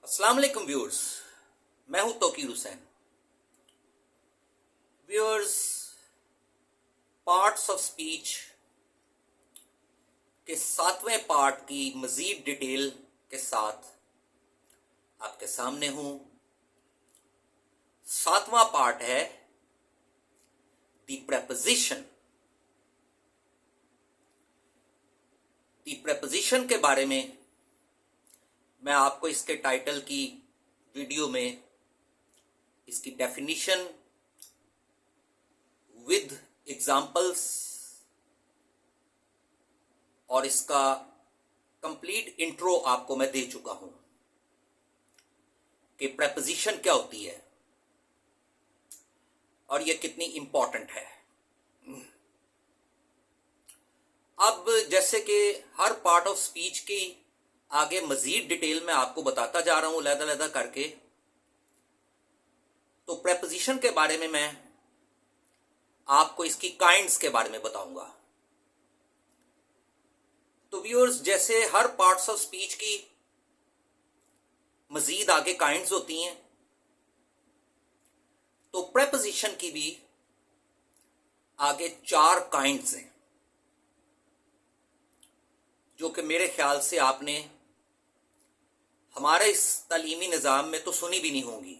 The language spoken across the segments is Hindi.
अस्सलाम वालेकुम व्यूअर्स, मैं हूं Tauqeer Hussain. Viewers, parts of speech के 7वें पार्ट की मजीद डिटेल के साथ आपके सामने हूं। 7वां पार्ट है द प्रेपोजिशन। द प्रेपोजिशन के बारे में मैं आपको इसके टाइटल की वीडियो में इसकी डेफिनेशन विद एग्जाम्पल्स और इसका कंप्लीट इंट्रो आपको मैं दे चुका हूं कि प्रेपोजिशन क्या होती है और यह कितनी इंपॉर्टेंट है। अब जैसे कि हर पार्ट ऑफ स्पीच की आगे मजीद डिटेल में आपको बताता जा रहा हूं अलग-अलग करके, तो प्रेपोजिशन के बारे में मैं आपको इसकी काइंड्स के बारे में बताऊंगा। तो व्यूअर्स, जैसे हर पार्ट्स ऑफ स्पीच की मजीद आगे काइंड्स होती हैं, तो प्रेपोजिशन की भी आगे 4 काइंड्स हैं, जो कि मेरे ख्याल से आपने हमारे इस तालीमी निज़ाम में तो सुनी भी नहीं होंगी।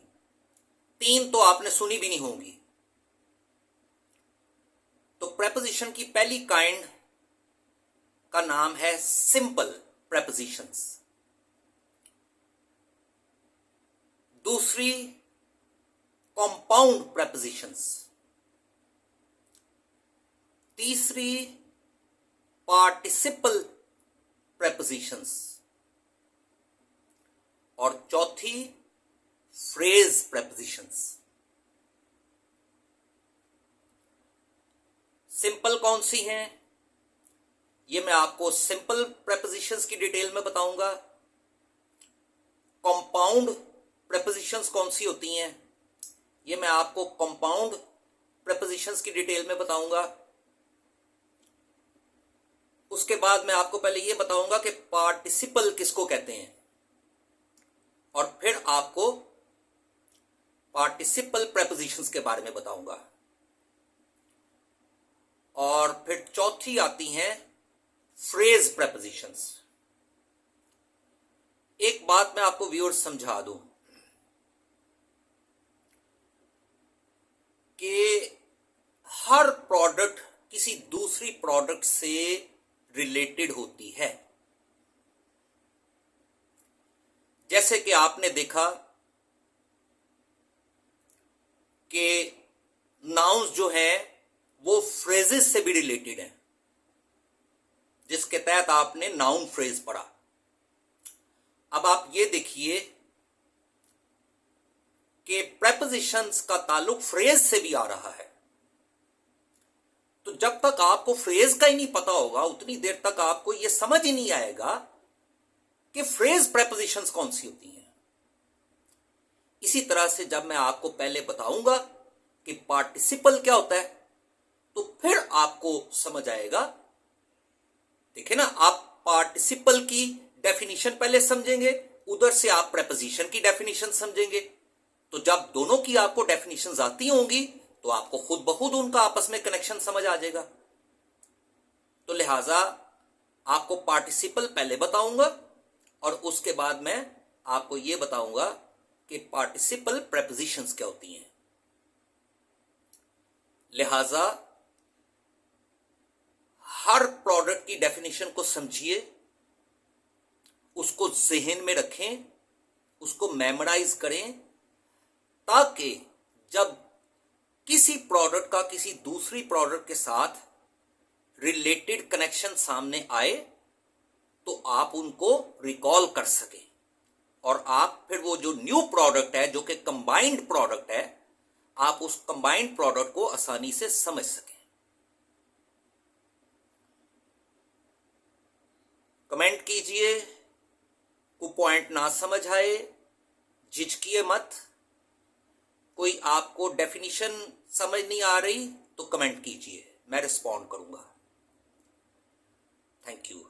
3 तो आपने सुनी भी नहीं होंगी। तो प्रेपोजिशन की पहली काइंड का नाम है सिंपल प्रेपोजिशंस, दूसरी कंपाउंड प्रेपोजिशंस, तीसरी पार्टिसिपल प्रेपोजिशंस और चौथी फ्रेज प्रेपोजिशंस। सिंपल कौन सी हैं, ये मैं आपको सिंपल प्रेपोजिशंस की डिटेल में बताऊंगा। कंपाउंड प्रेपोजिशंस कौन सी होती हैं, ये मैं आपको कंपाउंड प्रेपोजिशंस की डिटेल में बताऊंगा। उसके बाद मैं आपको पहले ये बताऊंगा कि पार्टिसिपल किसको कहते हैं, और फिर आपको पार्टिसिपल प्रेपोजिशंस के बारे में बताऊंगा। और फिर चौथी आती हैं फ्रेज प्रेपोजिशंस। एक बात मैं आपको व्यूअर्स समझा दूं कि हर प्रोडक्ट किसी दूसरी प्रोडक्ट से रिलेटेड होती है। जैसे कि आपने देखा कि नाउन्स जो हैं वो फ्रेजेस से भी रिलेटेड हैं, जिसके तहत आपने नाउन फ्रेज पढ़ा। अब आप ये देखिए कि प्रेपोजिशंस का ताल्लुक फ्रेज से भी आ रहा है। तो जब तक आपको फ्रेज का ही नहीं पता होगा, उतनी देर तक आपको यह समझ ही नहीं आएगा कि फ्रेज प्रेपोजिशंस कौन सी होती हैं। इसी तरह से जब मैं आपको पहले बताऊंगा कि पार्टिसिपल क्या होता है, तो फिर आपको समझ आएगा। देखिए ना, आप पार्टिसिपल की डेफिनेशन पहले समझेंगे, उधर से आप प्रेपोजिशन की डेफिनेशन समझेंगे। तो जब दोनों की आपको डेफिनेशंस आती होंगी तो आपको खुद ब खुद उनका आपस में कनेक्शन समझ आ जाएगा। तो लिहाजा आपको पार्टिसिपल पहले बताऊंगा और उसके बाद मैं आपको यह बताऊंगा कि पार्टिसिपल प्रेपोजिशंस क्या होती हैं। लिहाजा हर प्रोडक्ट की डेफिनेशन को समझिए, उसको जहन में रखें, उसको मेमोराइज करें, ताकि जब किसी प्रोडक्ट का किसी दूसरी प्रोडक्ट के साथ रिलेटेड कनेक्शन सामने आए तो आप उनको रिकॉल कर सकें, और आप फिर वो जो न्यू प्रोडक्ट है, जो कि कंबाइंड प्रोडक्ट है, आप उस कंबाइंड प्रोडक्ट को आसानी से समझ सकें। कमेंट कीजिए, कोई पॉइंट ना समझ आए झिझकिए मत। कोई आपको डेफिनेशन समझ नहीं आ रही तो कमेंट कीजिए, मैं रिस्पॉन्ड करूंगा। Thank you.